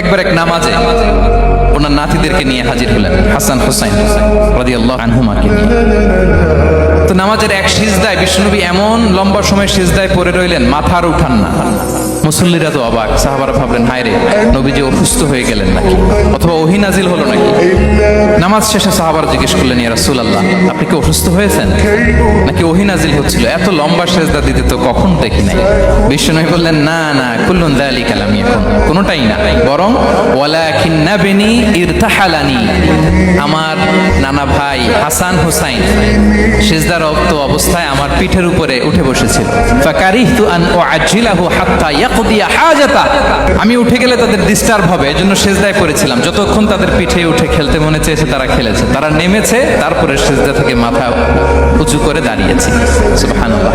একবার এক নামাজে ওনার নাতিদেরকে নিয়ে হাজির হলেন, হাসান হুসাইন রাদিয়াল্লাহু আনহুমাকে নিয়ে। তো নামাজের এক সিজদায় বিশ্বনবী এমন লম্বা সময় সিজদায় পড়ে রইলেন, মাথার উঠান না। মুসল্লিরা তো অবাক, সাহাবারা ভাবলেন হায় রে, নবীজি অসুস্থ হয়ে গেলেন নাকি, অথবা ওহী নাজিল হলো নাকি। নামাজ শেষে সাহাবারা জিজ্ঞেস করলেন, ইয়া রাসূলুল্লাহ, আপনি কি অসুস্থ হয়েছেন নাকি ওহী নাজিল হচ্ছিল? এত লম্বা সিজদা দিতে তো কখন দেখি নাই। বিশ্বনবী বললেন, না না, কুল্লুন যালিকা লাম ইয়াকুন, কোনোটাই না, বরং ওয়ালাকিন নাবনি ইরতাহালানি, আমার নানা ভাই হাসান হুসাইন সিজদারত অবস্থায় আমার পিঠের উপরে উঠে বসেছিল। ফাকারিহতু আন উআজ্জিলাহু হাত্তা ইয়াকদিয়া হাজাতা, আমি উঠে গেলে তাদের ডিস্টার্ব হবে, এজন্য সিজদায় পড়েছিলাম। যতক্ষণ তাদের পিঠে উঠে খেলতে মনে চেয়েছে তারা খেলেছে, তারা নেমেছে, তারপরে সিজদা থেকে মাথা উঁচু করে দাঁড়িয়েছে। সুবহানাল্লাহ।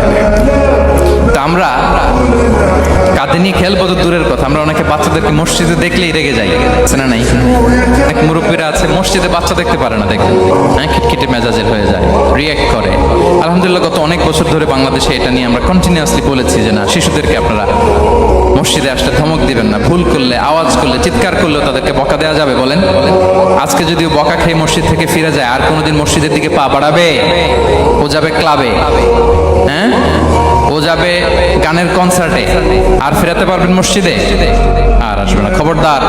তো আমরা কাঁধে নিয়ে খেলবো তো দূরের কথা, আমরা অনেকে বাচ্চাদেরকে মসজিদে দেখলেই রেগে যাই, আছে না নাই? এক মুরব্বীরা আছে মসজিদে বাচ্চা দেখতে পারে না, দেখবেন হ্যাঁ, খিটখিটে মেজাজের হয়ে যায়, রিঅ্যাক্ট করে। আলহামদুলিল্লাহ গত অনেক বছর ধরে বাংলাদেশে এটা নিয়ে আমরা কন্টিনিউয়াসলি বলেছি যে না, শিশুদেরকে আপনারা মসজিদে আসলে ধমক দিবেন না, ভুল করলে, আওয়াজ করলে, চিৎকার করলেও তাদেরকে বকা দেওয়া যাবে? বলেন। আজকে যদিও বকা খেয়ে মসজিদ থেকে ফিরে যায়, আর কোনোদিন মসজিদের দিকে পা বাড়াবে? ও যাবে ক্লাবে, হ্যাঁ, ও যাবে গানের কনসার্টে, আর ফেরাতে পারবেন মসজিদে? আর আসবে না, খবরদার।